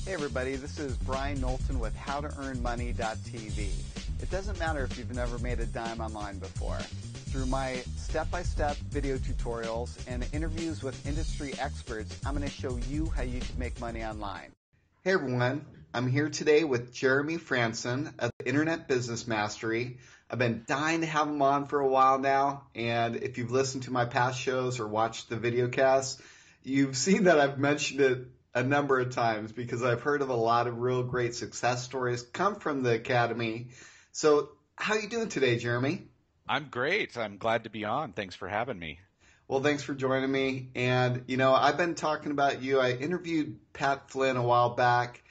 Hey everybody, this is Brian Knowlton with HowToEarnMoney.TV. It doesn't matter if you've never made a dime online before. Through my step-by-step video tutorials and interviews with industry experts, I'm going to show you how you can make money online. Hey everyone, I'm here today with Jeremy-Frandsen of Internet Business Mastery. I've been dying to have him on for a while now, and if you've listened to my past shows or watched the videocasts, you've seen that I've mentioned it a number of times because I've heard of a lot of real great success stories come from the Academy. So how are you doing today, Jeremy? I'm great. I'm glad to be on. Thanks for having me. Well, thanks for joining me. And, I've been talking about you. I interviewed Pat Flynn a while back,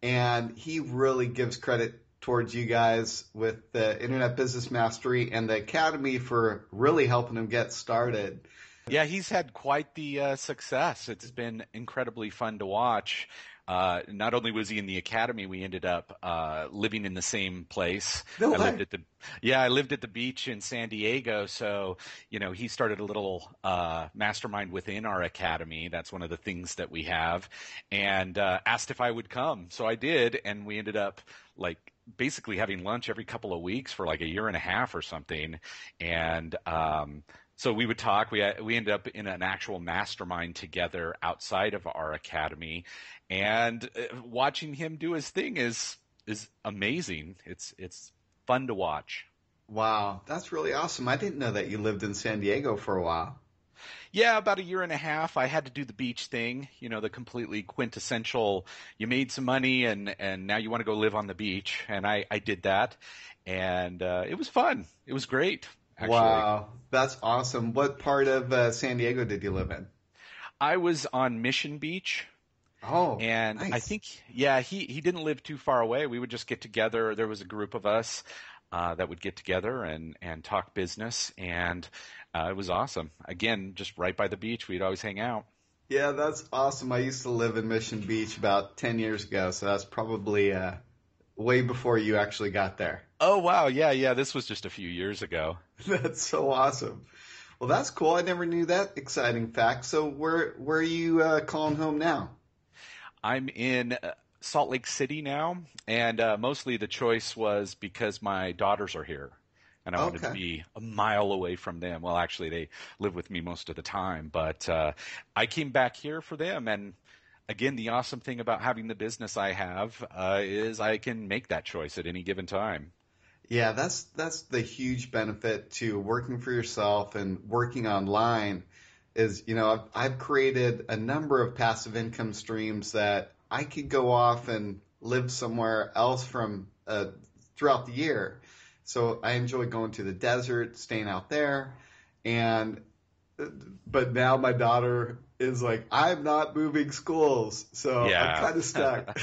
and he really gives credit towards you guys with the Internet Business Mastery and the Academy for really helping him get started. Yeah, he's had quite the success. It's been incredibly fun to watch. Not only was he in the Academy, we ended up living in the same place. No I way. lived at the beach in San Diego. So, he started a little mastermind within our Academy. That's one of the things that we have, and asked if I would come. So I did, and we ended up basically having lunch every couple of weeks for like a year and a half or something. And so we would talk. We ended up in an actual mastermind together outside of our Academy, and watching him do his thing is amazing. It's fun to watch. Wow, that's really awesome. I didn't know that you lived in San Diego for a while. Yeah, about a year and a half. I had to do the beach thing, the completely quintessential, you made some money and now you want to go live on the beach. And I did that, and it was fun. It was great. Actually. Wow, that's awesome. What part of San Diego did you live in? I was on Mission Beach. Oh, and nice. I think, he didn't live too far away. We would just get together. There was a group of us that would get together and talk business, and it was awesome. Again, just right by the beach, we'd always hang out. Yeah, that's awesome. I used to live in Mission Beach about 10 years ago, so that's probably way before you actually got there. Oh, wow. Yeah. This was just a few years ago. That's so awesome. Well, that's cool. I never knew that exciting fact. So where are you calling home now? I'm in Salt Lake City now, and mostly the choice was because my daughters are here, and I wanted to be a mile away from them. Well, actually, they live with me most of the time, but I came back here for them, and again, the awesome thing about having the business I have is I can make that choice at any given time. Yeah, that's the huge benefit to working for yourself and working online is, I've created a number of passive income streams that I could go off and live somewhere else from throughout the year. So I enjoy going to the desert, staying out there, but now my daughter is like, I'm not moving schools, so I'm kind of stuck.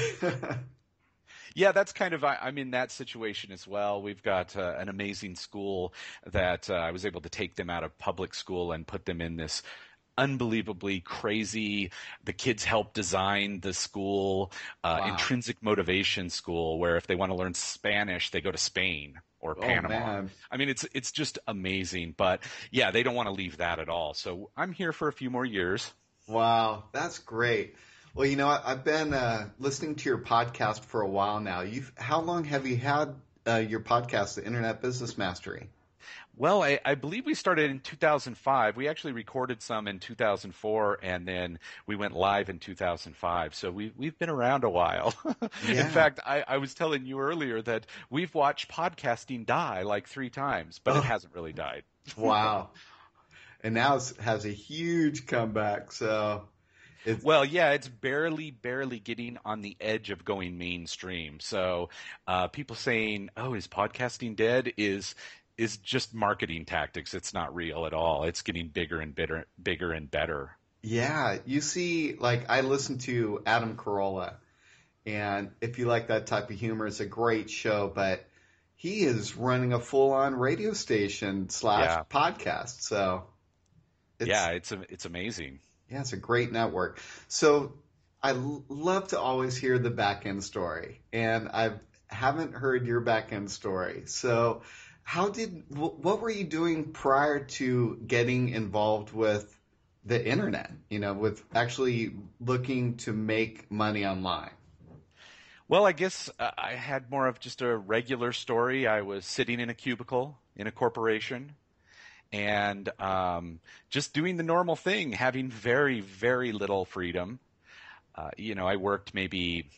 Yeah, that's I'm in that situation as well. We've got an amazing school that I was able to take them out of public school and put them in this unbelievably crazy, the kids help design the school, intrinsic motivation school, where if they want to learn Spanish, they go to Spain or Panama. Man. I mean, it's just amazing. But yeah, they don't want to leave that at all. So I'm here for a few more years. Wow, that's great. Well, I've been listening to your podcast for a while now. How long have you had your podcast, The Internet Business Mastery? Well, I believe we started in 2005. We actually recorded some in 2004, and then we went live in 2005. So we've been around a while. Yeah. In fact, I was telling you earlier that we've watched podcasting die like 3 times, but it hasn't really died. Wow. And now it has a huge comeback, so... It's barely getting on the edge of going mainstream. So people saying, "Oh, is podcasting dead?" is just marketing tactics. It's not real at all. It's getting bigger and better. Yeah, you see, I listen to Adam Carolla, and if you like that type of humor, it's a great show. But he is running a full-on radio station / podcast. So it's amazing. Yeah, it's a great network. So I love to always hear the back end story, and I haven't heard your back end story. So what were you doing prior to getting involved with the internet, with actually looking to make money online? Well, I guess I had more of just a regular story. I was sitting in a cubicle in a corporation and just doing the normal thing, having very, very little freedom. I worked maybe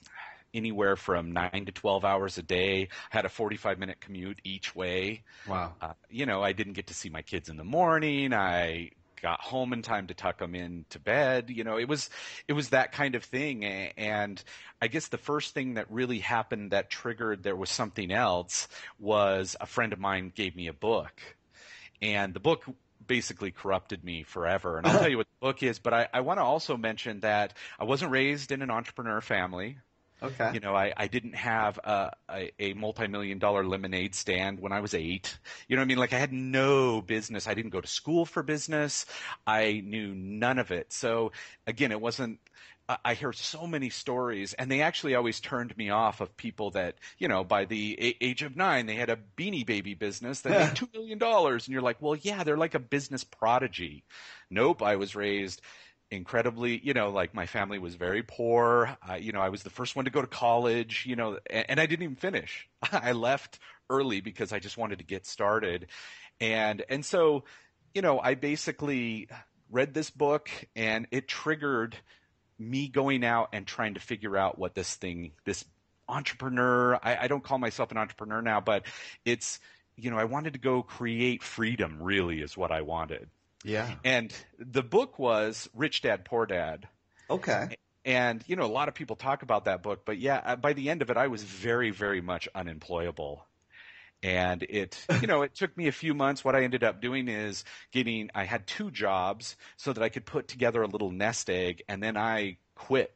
anywhere from 9 to 12 hours a day, had a 45-minute commute each way. Wow. I didn't get to see my kids in the morning. I got home in time to tuck them into bed. It was that kind of thing. And I guess the first thing that really happened that triggered there was something else was a friend of mine gave me a book. And the book basically corrupted me forever. And I'll tell you what the book is, but I want to also mention that I wasn't raised in an entrepreneur family. Okay. I didn't have a multi-million-dollar lemonade stand when I was 8. You know what I mean? Like, I had no business. I didn't go to school for business. I knew none of it. So again, it wasn't. I hear so many stories, and they actually always turned me off of people that, by the age of 9, they had a Beanie Baby business that made $2 million. And you're like, well, yeah, they're like a business prodigy. Nope, I was raised incredibly, like my family was very poor. I was the first one to go to college, and I didn't even finish. I left early because I just wanted to get started. And so, I basically read this book and it triggered me going out and trying to figure out what this entrepreneur, I don't call myself an entrepreneur now, but it's, I wanted to go create freedom, really, is what I wanted. Yeah. And the book was Rich Dad, Poor Dad. Okay. And, a lot of people talk about that book, but yeah, by the end of it, I was very, very much unemployable. And it took me a few months. What I ended up doing is I had 2 jobs so that I could put together a little nest egg, and then I quit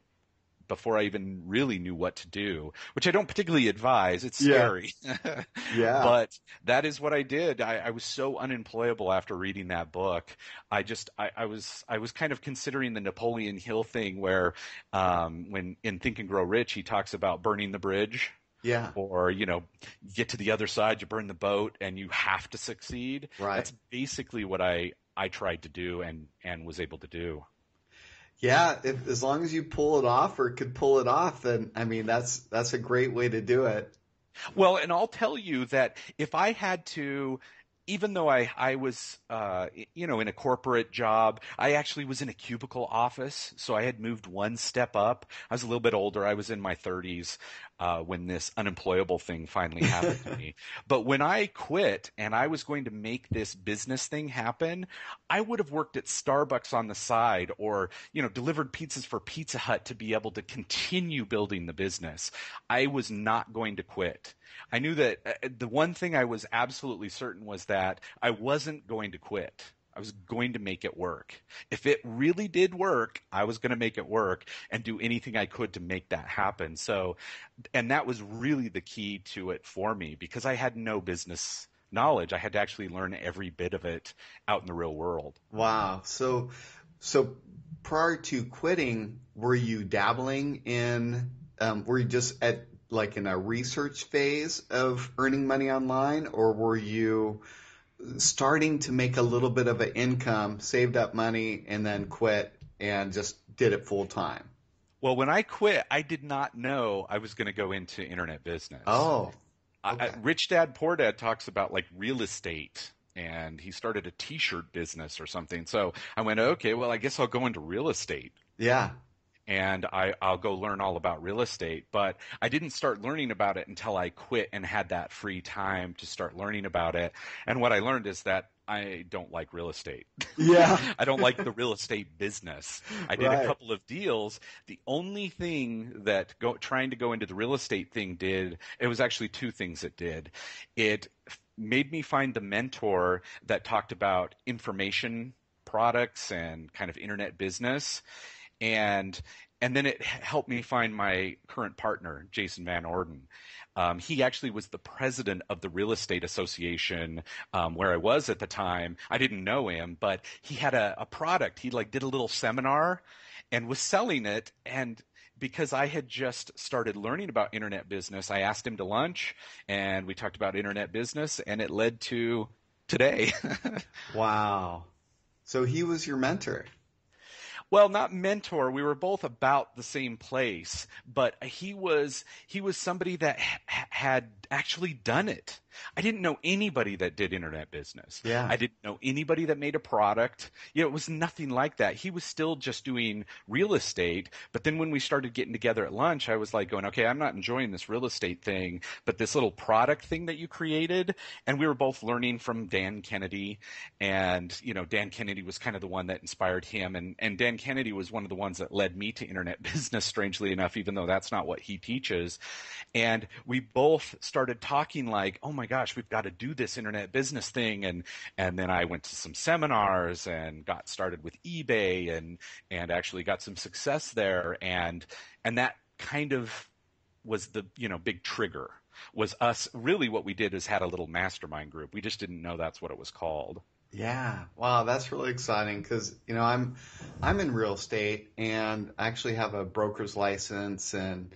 before I even really knew what to do, which I don't particularly advise. It's scary. Yeah. But that is what I did. I was so unemployable after reading that book. I was kind of considering the Napoleon Hill thing where when in Think and Grow Rich, he talks about burning the bridge. Yeah. Or, get to the other side, you burn the boat, and you have to succeed. Right. That's basically what I tried to do and was able to do. Yeah, as long as you pull it off or could pull it off, then I mean that's a great way to do it. Well, and I'll tell you that if I had to, even though I was, in a corporate job, I actually was in a cubicle office. So I had moved one step up. I was a little bit older. I was in my 30s when this unemployable thing finally happened to me. But when I quit and I was going to make this business thing happen, I would have worked at Starbucks on the side or, delivered pizzas for Pizza Hut to be able to continue building the business. I was not going to quit. I knew that the one thing I was absolutely certain was that I wasn't going to quit. I was going to make it work. If it really did work, I was going to make it work and do anything I could to make that happen. So, and that was really the key to it for me because I had no business knowledge. I had to actually learn every bit of it out in the real world. Wow. So prior to quitting, were you dabbling in, were you just at like in a research phase of earning money online, or were you starting to make a little bit of an income, saved up money, and then quit and just did it full time? Well, when I quit, I did not know I was going to go into internet business. Oh, okay. Rich Dad, Poor Dad talks about like real estate, and he started a T-shirt business or something. So I went, okay, well, I guess I'll go into real estate. Yeah. And I'll go learn all about real estate. But I didn't start learning about it until I quit and had that free time to start learning about it. And what I learned is that I don't like real estate. Yeah. I don't like the real estate business. I did a couple of deals. The only thing that trying to go into the real estate thing did, it was actually 2 things it did. It made me find the mentor that talked about information products and kind of internet business. And then it helped me find my current partner, Jason Van Orden. He actually was the president of the Real Estate Association where I was at the time. I didn't know him, but he had a product. He did a little seminar and was selling it. And because I had just started learning about internet business, I asked him to lunch and we talked about internet business, and it led to today. Wow. So he was your mentor. Well, not mentor. We were both about the same place, but he was somebody that had actually done it. I didn't know anybody that did internet business. Yeah. I didn't know anybody that made a product. It was nothing like that. He was still just doing real estate. But then when we started getting together at lunch, I was like going, okay, I'm not enjoying this real estate thing, but this little product thing that you created. And we were both learning from Dan Kennedy. And, Dan Kennedy was kind of the one that inspired him. And Dan Kennedy was one of the ones that led me to internet business, strangely enough, even though that's not what he teaches. And we both started talking like, oh my gosh, we've got to do this internet business thing. And then I went to some seminars and got started with eBay and actually got some success there. And that kind of was the, big trigger. Was us really what we did is had a little mastermind group. We just didn't know that's what it was called. Yeah. Wow, that's really exciting because, I'm in real estate and I actually have a broker's license and,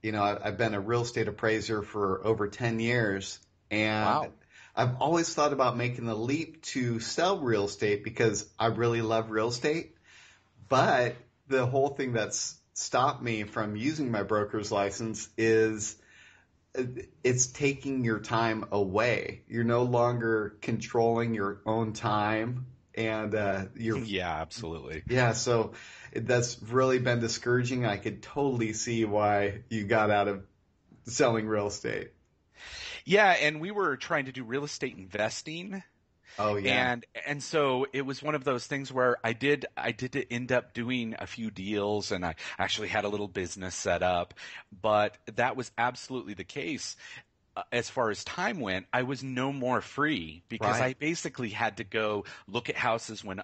I've been a real estate appraiser for over 10 years and Wow. I've always thought about making the leap to sell real estate because I really love real estate. But the whole thing that's stopped me from using my broker's license is it's taking your time away. You're no longer controlling your own time and Yeah, absolutely. yeah, so that's really been discouraging. I could totally see why you got out of selling real estate. Yeah, and we were trying to do real estate investing. Oh yeah. And so it was one of those things where I did end up doing a few deals and I actually had a little business set up, but that was absolutely the case. As far as time went, I was no more free because Right. I basically had to go look at houses when,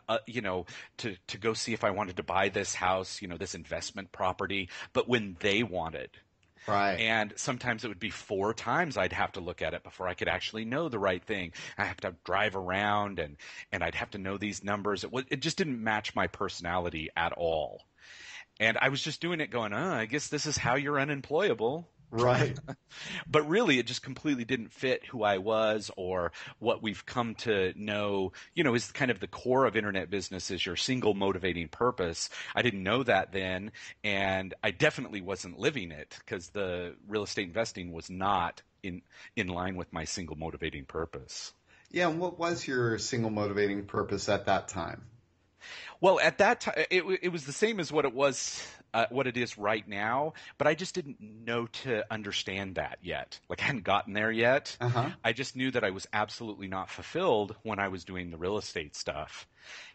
to go see if I wanted to buy this house, this investment property, but when they wanted. Right. And sometimes it would be 4 times I'd have to look at it before I could actually know the right thing. I have to drive around and I'd have to know these numbers. It just didn't match my personality at all. And I was just doing it going, I guess this is how you're unemployable. Right. But really, it just completely didn't fit who I was or what we've come to know, is kind of the core of internet business is your single motivating purpose. I didn't know that then, and I definitely wasn't living it because the real estate investing was not in line with my single motivating purpose. Yeah, and what was your single motivating purpose at that time? Well, at that time, it was the same as what it is right now, but I just didn't know to understand that yet. Like I hadn't gotten there yet. Uh-huh. I just knew that I was absolutely not fulfilled when I was doing the real estate stuff.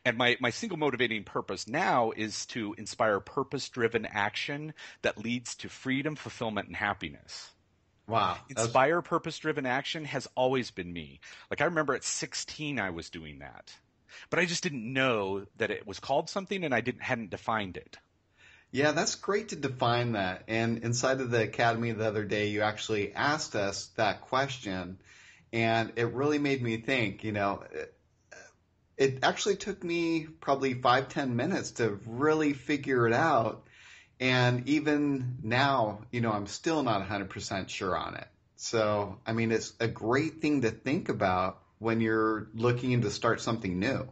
And my single motivating purpose now is to inspire purpose-driven action that leads to freedom, fulfillment, and happiness. Wow. Inspire purpose-driven action has always been me. Like I remember at 16 I was doing that. But I just didn't know that it was called something and I hadn't defined it. Yeah, that's great to define that. And inside of the Academy the other day, you actually asked us that question. And it really made me think, it actually took me probably 5-10 minutes to really figure it out. And even now, I'm still not 100% sure on it. So, I mean, it's a great thing to think about when you're looking to start something new.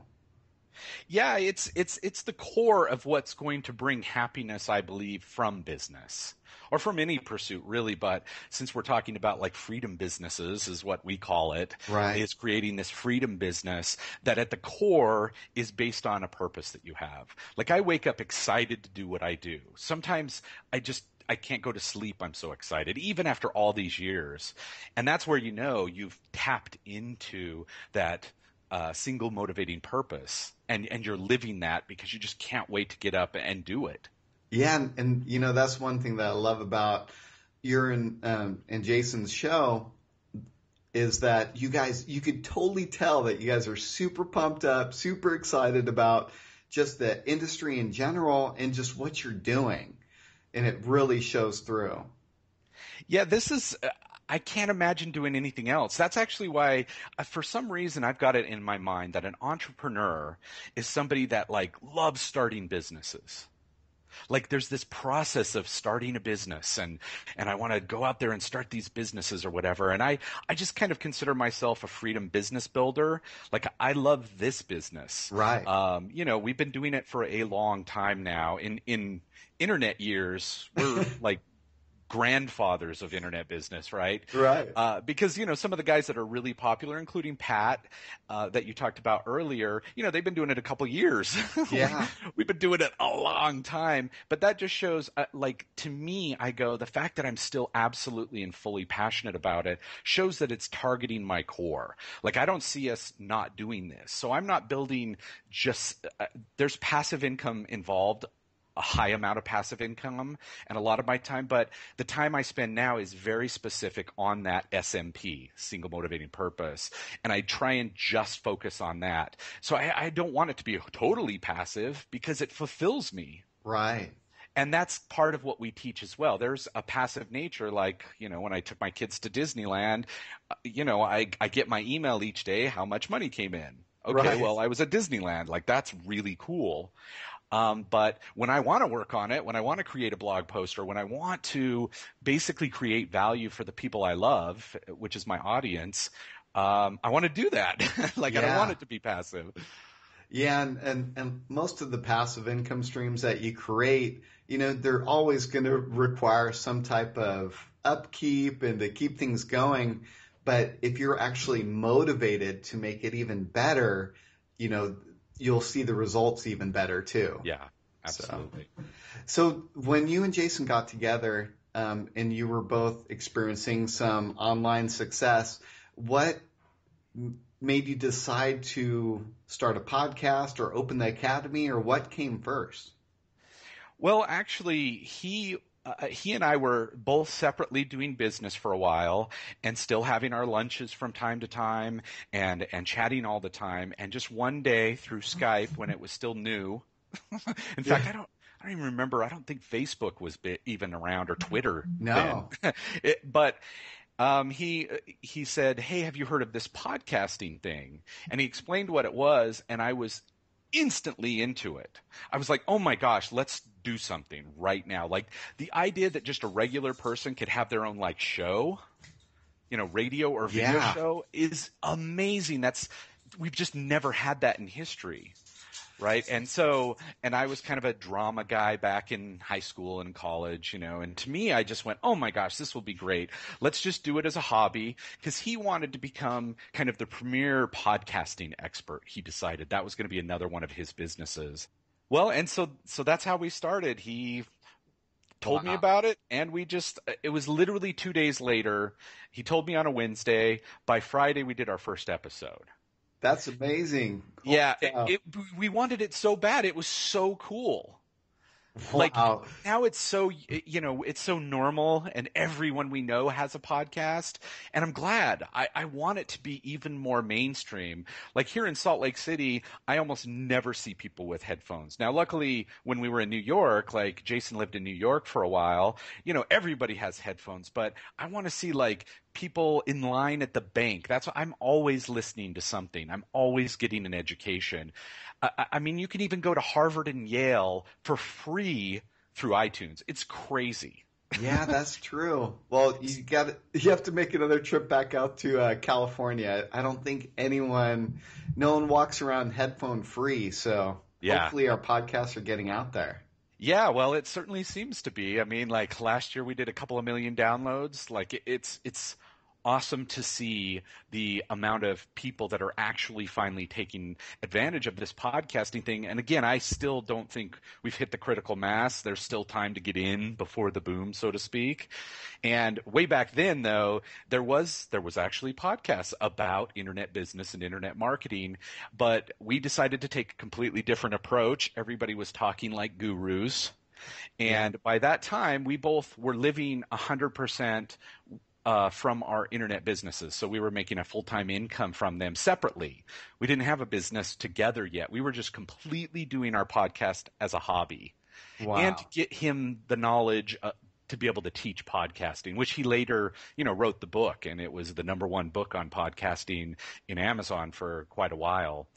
Yeah, it's the core of what's going to bring happiness, I believe, from business or from any pursuit, really. But since we're talking about like freedom businesses is what we call it, Right. is creating this freedom business that at the core is based on a purpose that you have. Like I wake up excited to do what I do. Sometimes I can't go to sleep. I'm so excited, even after all these years. And that's where you've tapped into that single motivating purpose and you're living that because you just can't wait to get up and do it. Yeah, and that's one thing that I love about your and Jason's show is that you could totally tell that you guys are super pumped up, super excited about just the industry in general and just what you're doing. And it really shows through. Yeah, I can't imagine doing anything else. That's actually why, for some reason, I've got it in my mind that an entrepreneur is somebody that like loves starting businesses. Like there's this process of starting a business and I want to go out there and start these businesses or whatever. And I just kind of consider myself a freedom business builder. Like I love this business. Right. We've been doing it for a long time now. In internet years, we're like grandfathers of internet business, right? Right. Because, some of the guys that are really popular, including Pat, that you talked about earlier, they've been doing it a couple years. Yeah. We've been doing it a long time. But that just shows, to me, the fact that I'm still absolutely and fully passionate about it shows that it's targeting my core. Like, I don't see us not doing this. So I'm not building there's passive income involved, a high amount of passive income and a lot of my time, but the time I spend now is very specific on that SMP, single motivating purpose. And I try and just focus on that. So I don't want it to be totally passive because it fulfills me. Right. And that's part of what we teach as well. There's a passive nature, like, when I took my kids to Disneyland, I get my email each day, how much money came in. Okay, Right. well, I was at Disneyland. Like, that's really cool. But when I want to work on it, when I want to create a blog post, or when I want to basically create value for the people I love, which is my audience, I want to do that. I don't want it to be passive. Yeah, and most of the passive income streams that you create, they're always going to require some type of upkeep and to keep things going. But if you're actually motivated to make it even better, you'll see the results even better too. Yeah, absolutely. So when you and Jason got together and you were both experiencing some online success, what made you decide to start a podcast or open the academy, or what came first? Well, actually, he and I were both separately doing business for a while and still having our lunches from time to time and chatting all the time. And just one day through Skype, when it was still new, in fact, I don't even remember. I don't think Facebook was even around, or Twitter. No. But he said, "Hey, have you heard of this podcasting thing?" And he explained what it was, and I was instantly into it. I was like, oh my gosh, let's do something right now. Like, the idea that just a regular person could have their own show, radio or video show, is amazing. We've just never had that in history. Right. And I was kind of a drama guy back in high school and college, and to me, I just went, oh my gosh, this will be great. Let's just do it as a hobby, because he wanted to become kind of the premier podcasting expert. He decided that was going to be another one of his businesses. Well, and so that's how we started. He told me about it, and it was literally 2 days later. He told me on a Wednesday. By Friday, we did our first episode. That's amazing. Yeah, we wanted it so bad. It was so cool. Wow. Like, now it's so, it's so normal, and everyone we know has a podcast, and I'm glad. I want it to be even more mainstream. Like, here in Salt Lake City, I almost never see people with headphones. Now, luckily, when we were in New York, like, Jason lived in New York for a while, everybody has headphones, but I want to see, people in line at the bank. That's what I'm always listening to something. I'm always getting an education. I mean, you can even go to Harvard and Yale for free through iTunes. It's crazy. Yeah, that's true. Well, you have to make another trip back out to California. I don't think no one walks around headphone free. So hopefully our podcasts are getting out there. Yeah, well, it certainly seems to be. I mean, last year we did a couple of million downloads. It's awesome to see the amount of people that are actually finally taking advantage of this podcasting thing. And again, I still don't think we've hit the critical mass. There's still time to get in before the boom, so to speak. And way back then, though, there was actually podcasts about internet business and internet marketing, but we decided to take a completely different approach. Everybody was talking like gurus. And by that time, we both were living 100% from our internet businesses. So we were making a full-time income from them separately. We didn't have a business together yet. We were just completely doing our podcast as a hobby. Wow. And to get him the knowledge to be able to teach podcasting, which he later, wrote the book, and it was the #1 book on podcasting in Amazon for quite a while.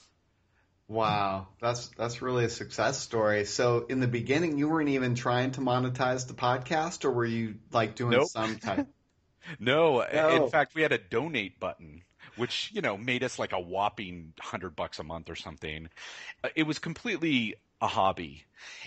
Wow, that's really a success story. So in the beginning, you weren't even trying to monetize the podcast, or were you like doing Nope. some type? No, in No. fact, we had a donate button, which, made us like a whopping $100 a month or something. It was completely a hobby.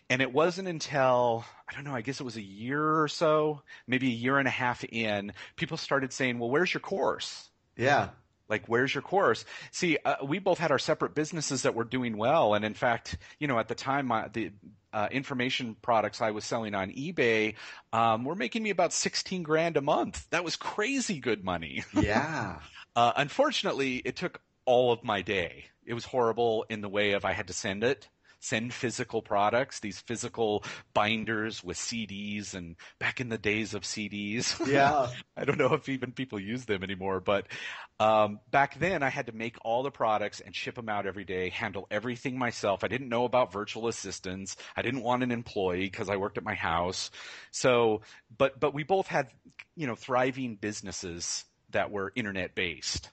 And it wasn't until, I don't know, I guess it was a year or so, maybe a year and a half in, people started saying, well, where's your course? Yeah. Like, where's your course? See, we both had our separate businesses that were doing well. And in fact, at the time, the information products I was selling on eBay were making me about 16 grand a month. That was crazy good money. Yeah. Unfortunately, it took all of my day. It was horrible in the way of I had to send physical products, these physical binders with CDs, and back in the days of CDs. Yeah. I don't know if even people use them anymore, but back then I had to make all the products and ship them out every day, handle everything myself. I didn't know about virtual assistants. I didn't want an employee because I worked at my house. So, but we both had, thriving businesses that were internet based.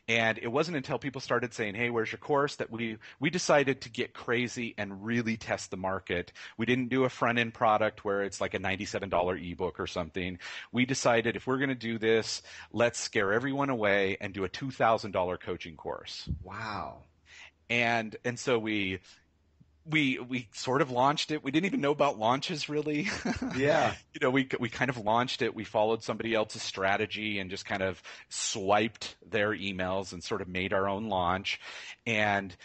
And it wasn't until people started saying, hey, where's your course, that we decided to get crazy and really test the market. We didn't do a front end product where it's like a $97 ebook or something. We decided if we're going to do this, let's scare everyone away and do a $2,000 coaching course. Wow. And so we sort of launched it. We didn't even know about launches really. Yeah. We kind of launched it. We followed somebody else's strategy and just kind of swiped their emails and sort of made our own launch. And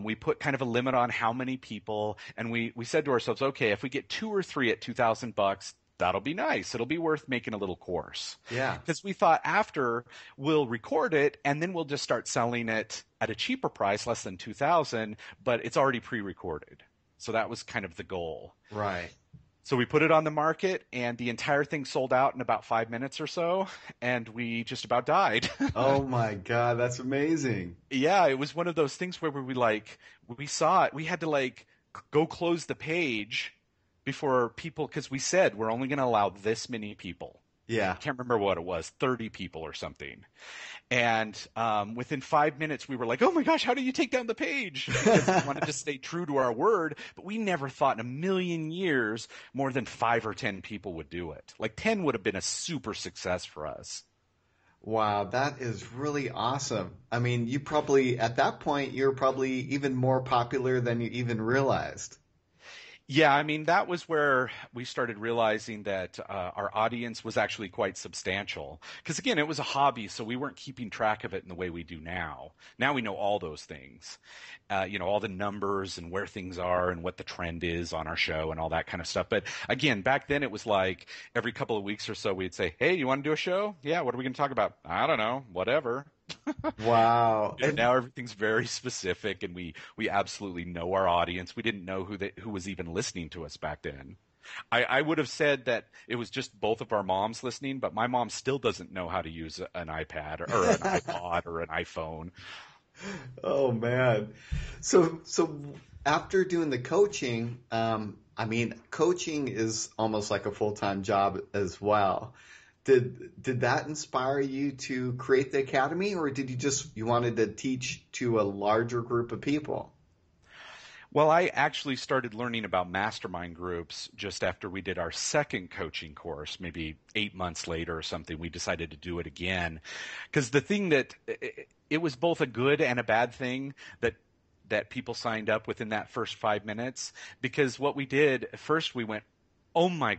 we put kind of a limit on how many people. And we said to ourselves, okay, if we get 2 or 3 at $2,000, that'll be nice. It'll be worth making a little course. Yeah. Because we thought after we'll record it and then we'll just start selling it at a cheaper price, less than $2,000, but it's already pre-recorded. So that was kind of the goal. Right. So we put it on the market and the entire thing sold out in about 5 minutes or so, and we just about died. Oh my God, that's amazing. Yeah, it was one of those things where we saw it. We had to go close the page before people, because we said we're only going to allow this many people. Yeah. I can't remember what it was, 30 people or something. And within 5 minutes, we were like, oh my gosh, how do you take down the page? Because we wanted to stay true to our word, but we never thought in a million years more than 5 or 10 people would do it. Like 10 would have been a super success for us. Wow, that is really awesome. I mean, at that point, you're probably even more popular than you even realized. Yeah, I mean, that was where we started realizing that our audience was actually quite substantial. Because again, it was a hobby, so we weren't keeping track of it in the way we do now. Now we know all those things, all the numbers and where things are and what the trend is on our show and all that kind of stuff. But again, back then it was like every couple of weeks or so we'd say, hey, you want to do a show? Yeah, what are we going to talk about? I don't know, whatever. Wow. And now everything's very specific, and we absolutely know our audience. We didn't know who was even listening to us back then. I would have said that it was just both of our moms listening, but my mom still doesn't know how to use an iPad or an iPod or an iPhone. Oh man. So after doing the coaching, coaching is almost like a full-time job as well. Did that inspire you to create the academy, or did you wanted to teach to a larger group of people? Well, I actually started learning about mastermind groups just after we did our second coaching course, maybe 8 months later or something. We decided to do it again because the thing that it was both a good and a bad thing that people signed up within that first 5 minutes, because what we did first, we went, oh my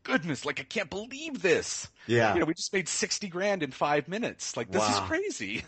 goodness, like I can't believe this. Yeah. We just made 60 grand in 5 minutes. Like, this is crazy.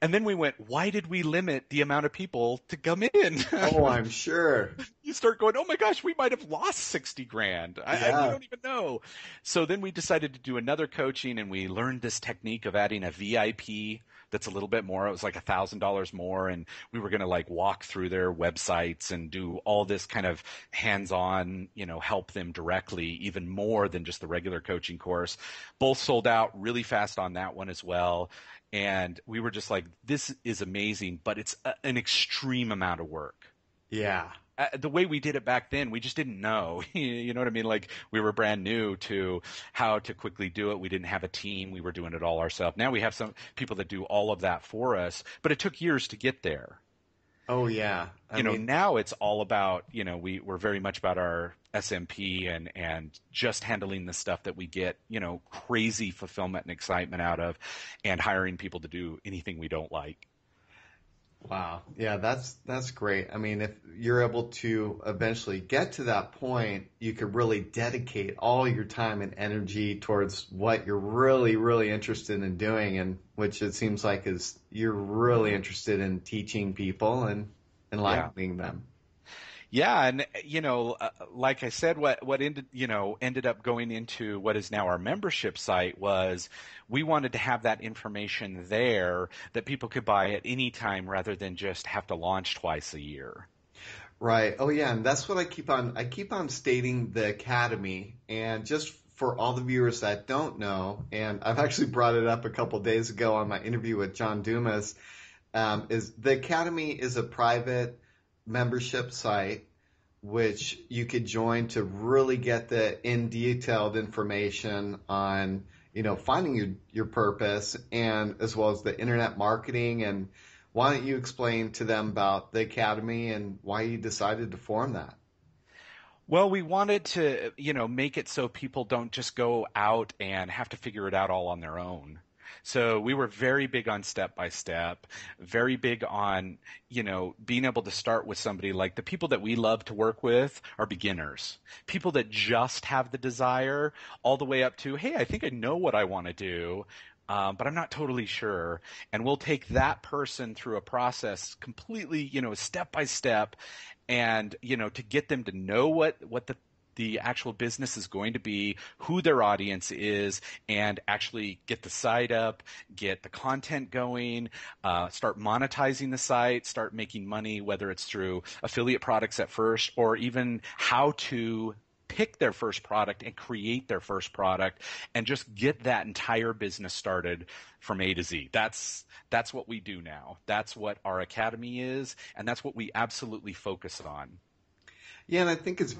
And then we went, why did we limit the amount of people to come in? Oh, I'm sure. You start going, oh my gosh, we might have lost 60 grand. We don't even know. So then we decided to do another coaching, and we learned this technique of adding a VIP that's a little bit more. It was like $1,000 more, and we were going to walk through their websites and do all this kind of hands-on, help them directly, even more than just the regular coaching course. Both sold out really fast on that one as well. And we were just like, this is amazing, but it's an extreme amount of work. Yeah. The way we did it back then, we just didn't know. You know what I mean? Like, we were brand new to how to quickly do it. We didn't have a team. We were doing it all ourselves. Now we have some people that do all of that for us, but it took years to get there. Oh yeah. Now it's all about, we're very much about our SMP and just handling the stuff that we get, crazy fulfillment and excitement out of, and hiring people to do anything we don't like. Wow. Yeah, that's great. I mean, if you're able to eventually get to that point, you could really dedicate all your time and energy towards what you're really, really interested in doing, and which it seems like is you're really interested in teaching people and enlightening them. Yeah, and like I said, what ended up going into what is now our membership site was we wanted to have that information there that people could buy at any time rather than just have to launch twice a year. Right. Oh yeah, and that's what I keep on stating the academy, and just for all the viewers that don't know, and I've actually brought it up a couple days ago on my interview with John Dumas, is the academy is a private membership site which you could join to really get the in detailed information on finding your purpose, and as well as the internet marketing. And why don't you explain to them about the academy and why you decided to form that? Well, we wanted to, make it so people don't just go out and have to figure it out all on their own. So we were very big on step by step, very big on, being able to start with somebody. Like the people that we love to work with are beginners, people that just have the desire, all the way up to, hey, I think I know what I want to do. But I'm not totally sure. And we'll take that person through a process completely, step by step, and, to get them to know what the actual business is going to be, who their audience is, and actually get the site up, get the content going, start monetizing the site, start making money, whether it's through affiliate products at first, or even how to pick their first product and create their first product, and just get that entire business started from A to Z. That's what we do now. That's what our academy is, and that's what we absolutely focus on. Yeah, and I think it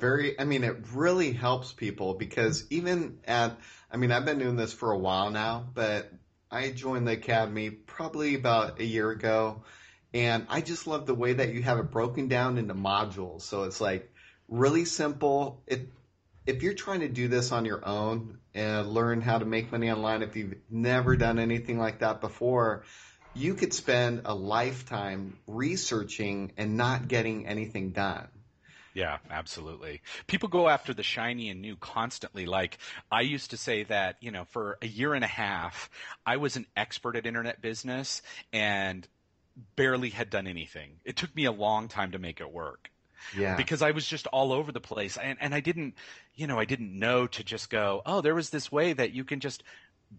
really helps people because I've been doing this for a while now, but I joined the academy probably about a year ago, and I just love the way that you have it broken down into modules. So it's like really simple. If you're trying to do this on your own and learn how to make money online, if you've never done anything like that before, you could spend a lifetime researching and not getting anything done. Yeah, absolutely. People go after the shiny and new constantly. Like I used to say that, for a year and a half, I was an expert at internet business and barely had done anything. It took me a long time to make it work. Yeah. Because I was just all over the place, and I didn't know to just go, oh, there was this way that you can just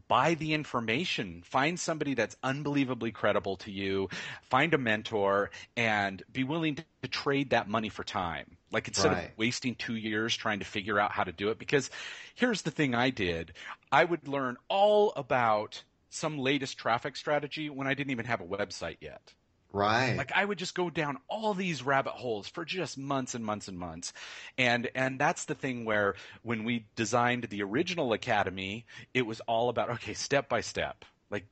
buy the information, find somebody that's unbelievably credible to you, find a mentor, and be willing to trade that money for time. Like instead of wasting 2 years trying to figure out how to do it. Because here's the thing I did. I would learn all about some latest traffic strategy when I didn't even have a website yet. Right. Like I would just go down all these rabbit holes for just months and months and months. And that's the thing where when we designed the original academy, it was all about, okay, step by step. Like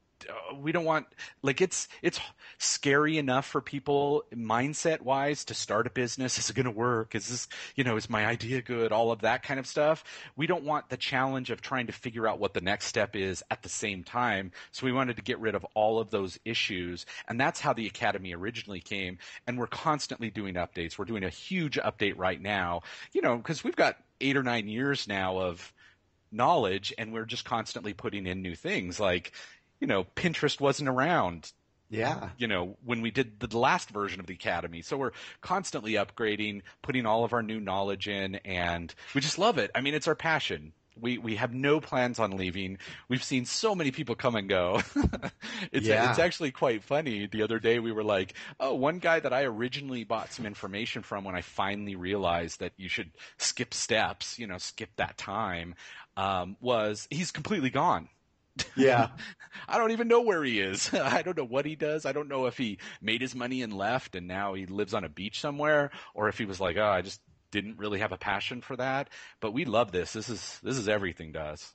we don't want, like it's scary enough for people mindset wise to start a business. Is it going to work? Is this, is my idea good? All of that kind of stuff. We don't want the challenge of trying to figure out what the next step is at the same time. So we wanted to get rid of all of those issues. And that's how the academy originally came. And we're constantly doing updates. We're doing a huge update right now, because we've got 8 or 9 years now of knowledge, and we're just constantly putting in new things. Like, Pinterest wasn't around. Yeah. When we did the last version of the academy. So we're constantly upgrading, putting all of our new knowledge in, and we just love it. I mean, it's our passion. We have no plans on leaving. We've seen so many people come and go. It's actually quite funny. The other day we were like, oh, one guy that I originally bought some information from when I finally realized that you should skip steps, skip that time, he's completely gone. Yeah. I don't even know where he is. I don't know what he does. I don't know if he made his money and left and now he lives on a beach somewhere, or if he was like, oh, I just didn't really have a passion for that. But we love this. This is everything to us.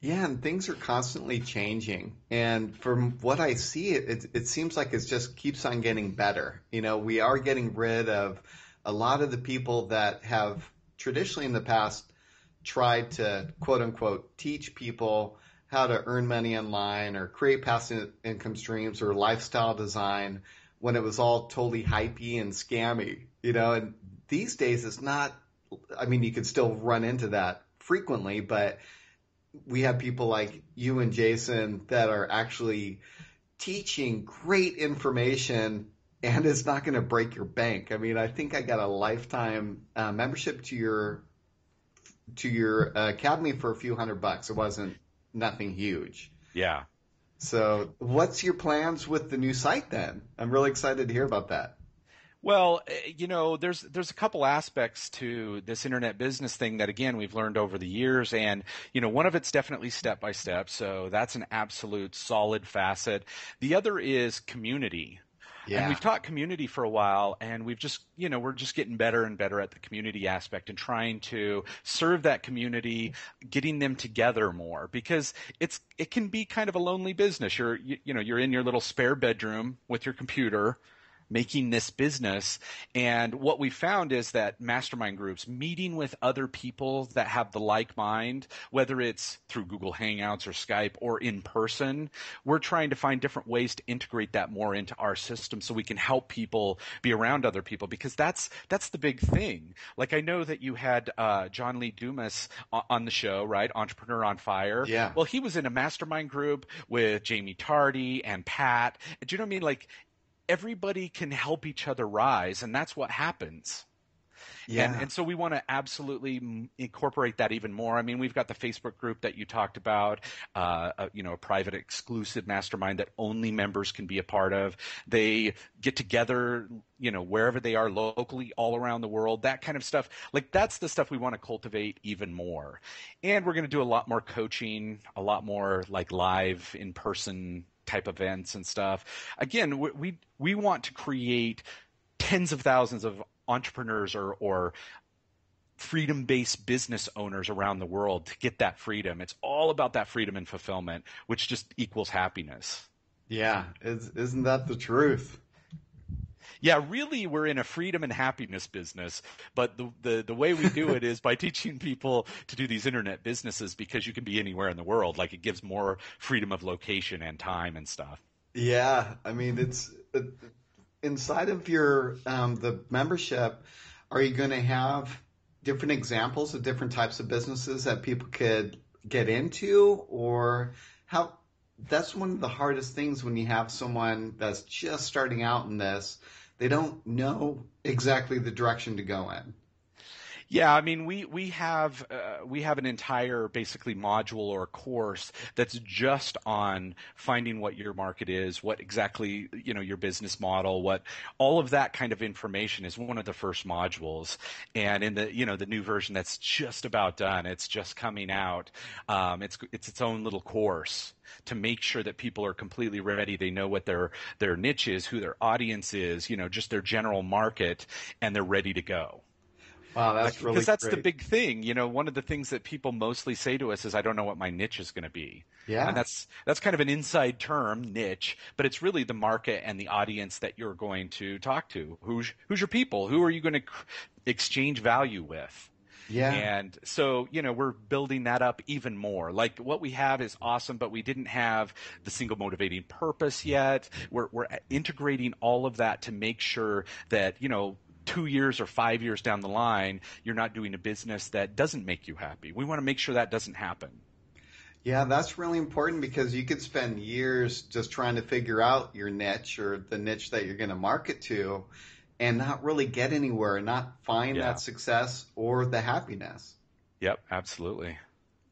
Yeah, and things are constantly changing. And from what I see, it seems like it just keeps on getting better. We are getting rid of a lot of the people that have traditionally in the past tried to quote unquote teach people how to earn money online or create passive income streams or lifestyle design when it was all totally hypey and scammy. And these days it's not, I mean, you could still run into that frequently, but we have people like you and Jason that are actually teaching great information, and it's not going to break your bank. I mean, I think I got a lifetime membership to your academy for a few $100. It wasn't nothing huge. Yeah. So what's your plans with the new site then? I'm really excited to hear about that. Well, there's a couple aspects to this internet business thing that, again, we've learned over the years. And, one of it's definitely step by step. So that's an absolute solid facet. The other is community. Yeah. And we've taught community for a while, and we're just getting better and better at the community aspect and trying to serve that community, getting them together more, because it can be kind of a lonely business. You're in your little spare bedroom with your computer, making this business. And what we found is that mastermind groups, meeting with other people that have the like mind, whether it's through Google Hangouts or Skype or in person, we're trying to find different ways to integrate that more into our system so we can help people be around other people, because that's the big thing. Like, I know that you had John Lee Dumas on the show, right? Entrepreneur on Fire. Yeah. Well, he was in a mastermind group with Jamie Tardy and Pat. Do you know what I mean? Like, everybody can help each other rise, and that's what happens. Yeah. And so we want to absolutely incorporate that even more. I mean, we've got the Facebook group that you talked about, a private exclusive mastermind that only members can be a part of. They get together, wherever they are locally, all around the world, that kind of stuff. Like, that's the stuff we want to cultivate even more. And we're going to do a lot more coaching, a lot more like live in-person type events and stuff. Again, we want to create tens of thousands of entrepreneurs or freedom-based business owners around the world to get that freedom. It's all about that freedom and fulfillment, which just equals happiness. Yeah. Isn't that the truth? Yeah, really, we're in a freedom and happiness business, but the way we do it is by teaching people to do these internet businesses, because you can be anywhere in the world. Like, it gives more freedom of location and time and stuff. Yeah. I mean, it's inside of your the membership. Are you going to have different examples of different types of businesses that people could get into, or how? That's one of the hardest things when you have someone that's just starting out in this. They don't know exactly the direction to go in. Yeah, I mean, we have an entire basically module or course that's just on finding what your market is, what exactly, your business model, what all of that kind of information is one of the first modules. And in the, the new version that's just about done, it's just coming out. It's its own little course to make sure that people are completely ready. They know what their niche is, who their audience is, just their general market, and they're ready to go. Wow, that's really great. Because that's the big thing. One of the things that people mostly say to us is, I don't know what my niche is going to be. Yeah. And that's kind of an inside term, niche, but it's really the market and the audience that you're going to talk to. Who's your people? Who are you going to exchange value with? Yeah. And so, we're building that up even more. Like, what we have is awesome, but we didn't have the single motivating purpose yet. We're integrating all of that to make sure that, 2 years or 5 years down the line, you're not doing a business that doesn't make you happy. We want to make sure that doesn't happen. Yeah, that's really important, because you could spend years just trying to figure out your niche or the niche that you're going to market to and not really get anywhere, not find that success or the happiness. Yep, absolutely.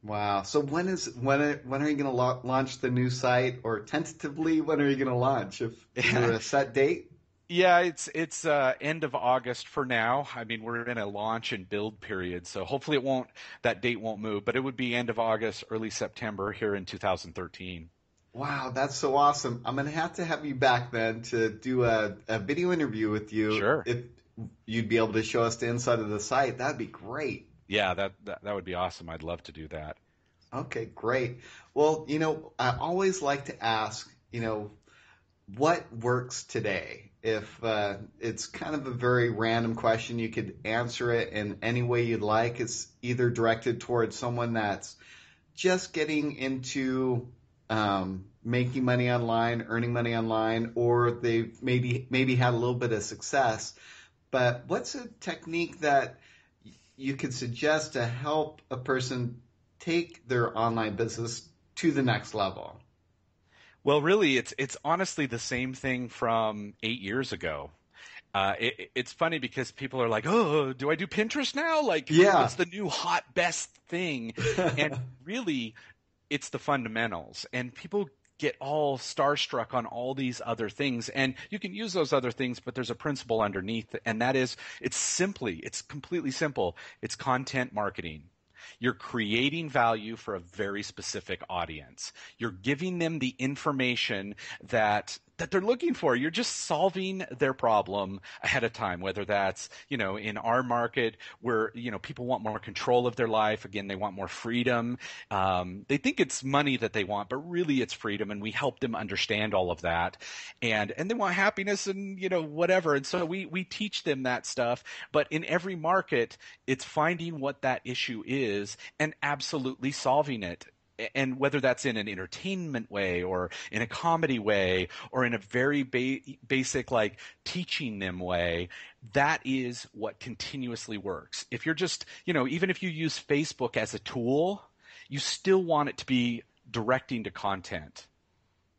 Wow. So when are you going to launch the new site, or tentatively when are you going to launch? Is there a set date? Yeah, it's end of August for now. I mean, we're in a launch and build period, so hopefully that date won't move, but it would be end of August, early September here in 2013. Wow, that's so awesome. I'm going to have you back then to do a video interview with you. Sure. If you'd be able to show us the inside of the site, that'd be great. Yeah, that would be awesome. I'd love to do that. Okay, great. Well, I always like to ask, what works today? If it's kind of a very random question, you could answer it in any way you'd like. It's either directed towards someone that's just getting into making money online, earning money online, or they've maybe had a little bit of success. But what's a technique that you could suggest to help a person take their online business to the next level? Well, really, it's honestly the same thing from 8 years ago. It's funny because people are like, "Oh, do I do Pinterest now? Like, Yeah. it's the new hot best thing." And really, it's the fundamentals. And people get all starstruck on all these other things. And you can use those other things, but there's a principle underneath, and that is it's completely simple. It's content marketing. You're creating value for a very specific audience. You're giving them the information that they're looking for. You're just solving their problem ahead of time, whether that's, in our market where, people want more control of their life. Again, they want more freedom. They think it's money that they want, but really it's freedom. And we help them understand all of that. And they want happiness and, whatever. And so we teach them that stuff. But in every market, it's finding what that issue is and absolutely solving it. And whether that's in an entertainment way or in a comedy way or in a very basic like teaching them way, that is what continuously works. If you're just, even if you use Facebook as a tool, you still want it to be directing to content.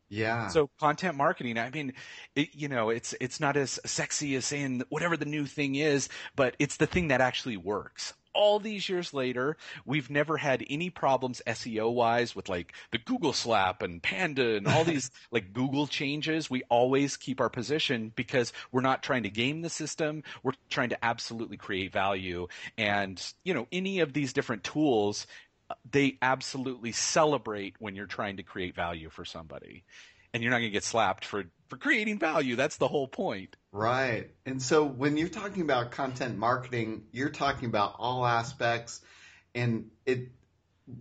Yeah. So content marketing, I mean, it's not as sexy as saying whatever the new thing is, but it's the thing that actually works. All these years later, we've never had any problems SEO wise with like the Google slap and Panda and all these like Google changes. We always keep our position because we're not trying to game the system. We're trying to absolutely create value. And, any of these different tools, they absolutely celebrate when you're trying to create value for somebody. And you're not going to get slapped for creating value. That's the whole point. Right. And so when you're talking about content marketing, you're talking about all aspects. And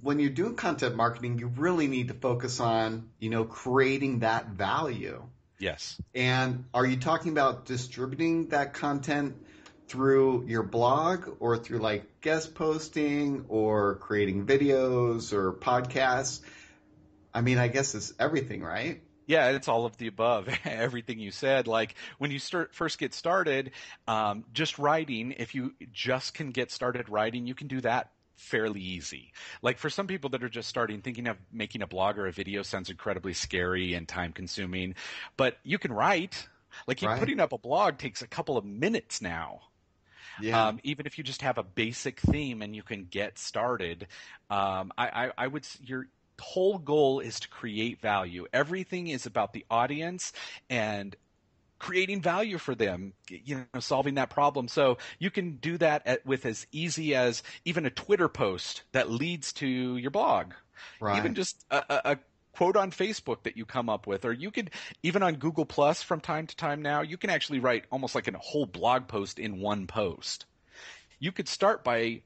when you're doing content marketing, you really need to focus on, creating that value. Yes. And are you talking about distributing that content through your blog or through like guest posting or creating videos or podcasts? I mean, I guess it's everything, right? Yeah, it's all of the above. Everything you said. Like when you first get started, just writing, if you just can get started writing, you can do that fairly easy. Like for some people that are just starting, thinking of making a blog or a video sounds incredibly scary and time consuming, but you can write. Like Right. putting up a blog takes a couple of minutes now. Yeah. Even if you just have a basic theme and you can get started, I would your whole goal is to create value. Everything is about the audience and creating value for them, solving that problem. So you can do that with as easy as even a Twitter post that leads to your blog. Right. Even just a quote on Facebook that you come up with, or you could even on Google Plus from time to time now, you can actually write almost like a whole blog post in one post. You could start by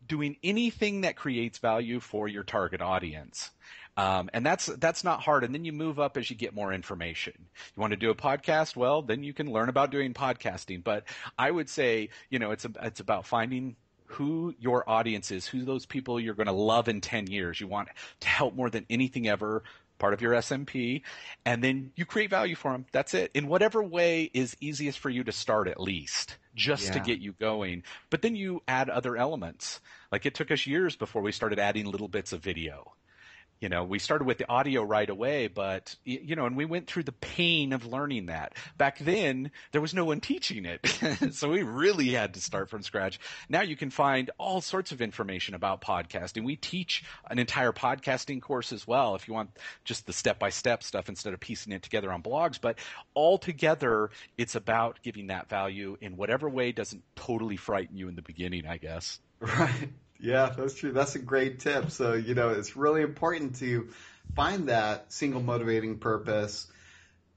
doing anything that creates value for your target audience. And that's not hard. And then you move up as you get more information. You want to do a podcast? Well, then you can learn about doing podcasting. But I would say, it's about finding who your audience is, who those people you're going to love in 10 years. You want to help more than anything ever, part of your SMP, and then you create value for them. That's it. In whatever way is easiest for you to start at least, just to get you going. But then you add other elements. Like it took us years before we started adding little bits of video. We started with the audio right away, but, and we went through the pain of learning that. Back then, there was no one teaching it. So we really had to start from scratch. Now you can find all sorts of information about podcasting. We teach an entire podcasting course as well, if you want just the step-by-step stuff instead of piecing it together on blogs. But altogether, it's about giving that value in whatever way doesn't totally frighten you in the beginning, I guess. Right. Yeah, that's true. That's a great tip. So, it's really important to find that single motivating purpose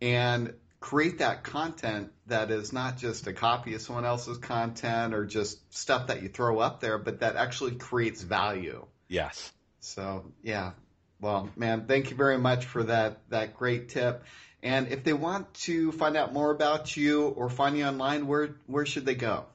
and create that content that is not just a copy of someone else's content or just stuff that you throw up there, but that actually creates value. Yes. So yeah, well, man, thank you very much for that great tip. And if they want to find out more about you or find you online, where should they go?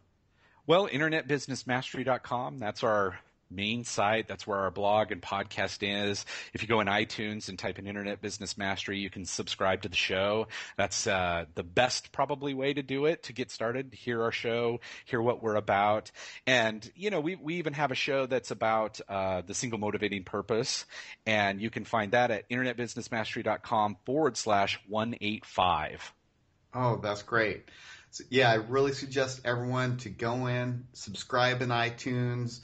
Well, internetbusinessmastery.com, that's our main site. That's where our blog and podcast is. If you go in iTunes and type in Internet Business Mastery, you can subscribe to the show. That's the best probably way to do it, to get started, hear our show, hear what we're about. And, we even have a show that's about the single motivating purpose. And you can find that at internetbusinessmastery.com/185. Oh, that's great. So, yeah, I really suggest everyone to go in, subscribe in iTunes.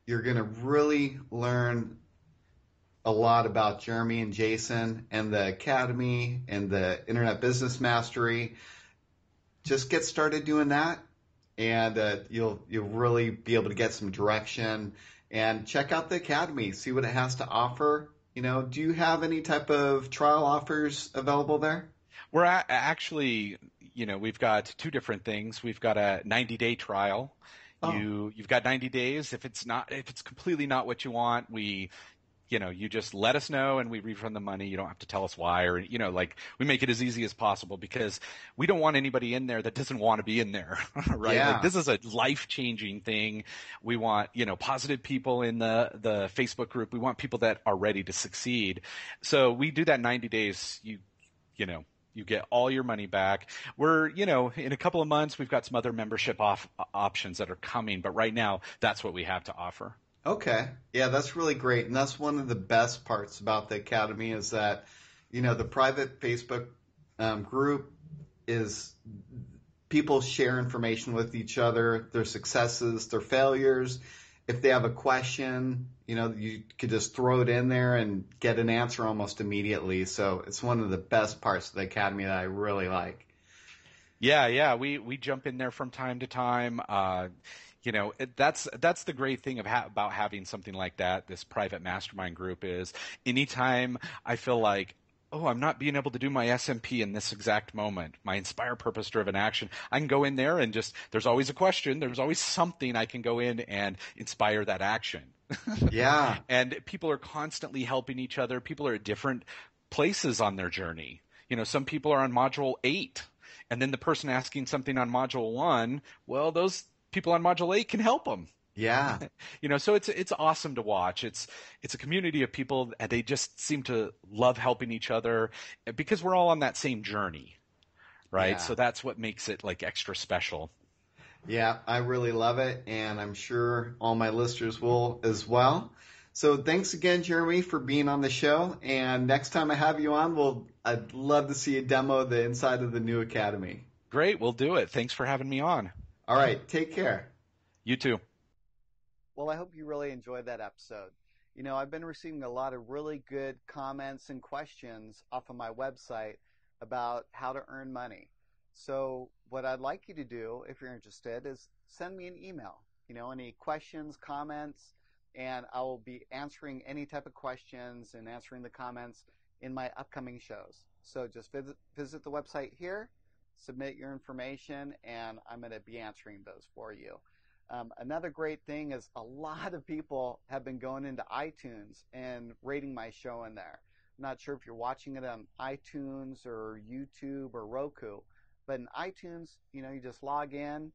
You're going to really learn a lot about Jeremy and Jason and the Academy and the Internet Business Mastery. Just get started doing that, and you'll really be able to get some direction. And check out the Academy, see what it has to offer. Do you have any type of trial offers available there? We're actually, we've got two different things. We've got a 90-day trial. Oh, You've got 90 days. If it's completely not what you want, you just let us know and we refund the money. You don't have to tell us why, or, we make it as easy as possible, because we don't want anybody in there that doesn't want to be in there, right? yeah. Like, this is a life-changing thing. We want, positive people in the Facebook group. We want people that are ready to succeed. So we do that 90 days. You get all your money back. We're, in a couple of months, we've got some other membership options that are coming, but right now, that's what we have to offer. Okay. Yeah, that's really great. And that's one of the best parts about the Academy is that, the private Facebook group is people share information with each other, their successes, their failures. If they have a question, you could just throw it in there and get an answer almost immediately. So it's one of the best parts of the Academy that I really like. Yeah. We jump in there from time to time. That's the great thing about having something like that. This private mastermind group is anytime I feel like, oh, I'm not being able to do my SMP in this exact moment, my inspire purpose driven action, I can go in there and there's always a question. There's always something I can go in and inspire that action. Yeah. And people are constantly helping each other. People are at different places on their journey. Some people are on module 8, and then the person asking something on module 1, well, those people on module 8 can help them. Yeah. So it's awesome to watch. It's a community of people, and they just seem to love helping each other because we're all on that same journey, right? Yeah. So that's what makes it like extra special. Yeah, I really love it, and I'm sure all my listeners will as well. So thanks again, Jeremy, for being on the show. And next time I have you on, I'd love to see a demo of the inside of the new Academy. Great, we'll do it. Thanks for having me on. All right, take care. You too. Well, I hope you really enjoyed that episode. I've been receiving a lot of really good comments and questions off of my website about how to earn money. So what I'd like you to do, if you're interested, is send me an email. Any questions, comments, and I will be answering any type of questions and answering the comments in my upcoming shows. So just visit the website here, submit your information, and I'm going to be answering those for you. Another great thing is a lot of people have been going into iTunes and rating my show in there. I'm not sure if you're watching it on iTunes or YouTube or Roku, but in iTunes, you just log in,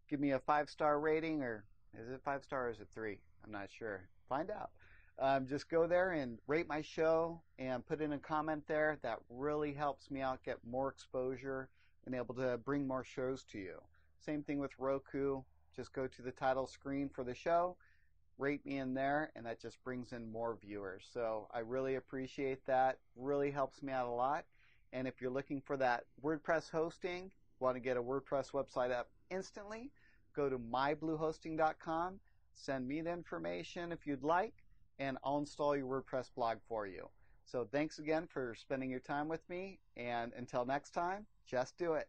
give me a 5-star rating, or is it 5-star or is it 3? I'm not sure. Find out. Just go there and rate my show and put in a comment there. That really helps me out get more exposure and able to bring more shows to you. Same thing with Roku. Just go to the title screen for the show, rate me in there, and that just brings in more viewers. So I really appreciate that. Really helps me out a lot. And if you're looking for that WordPress hosting, want to get a WordPress website up instantly, go to mybluehosting.com, send me the information if you'd like, and I'll install your WordPress blog for you. So thanks again for spending your time with me, and until next time, just do it.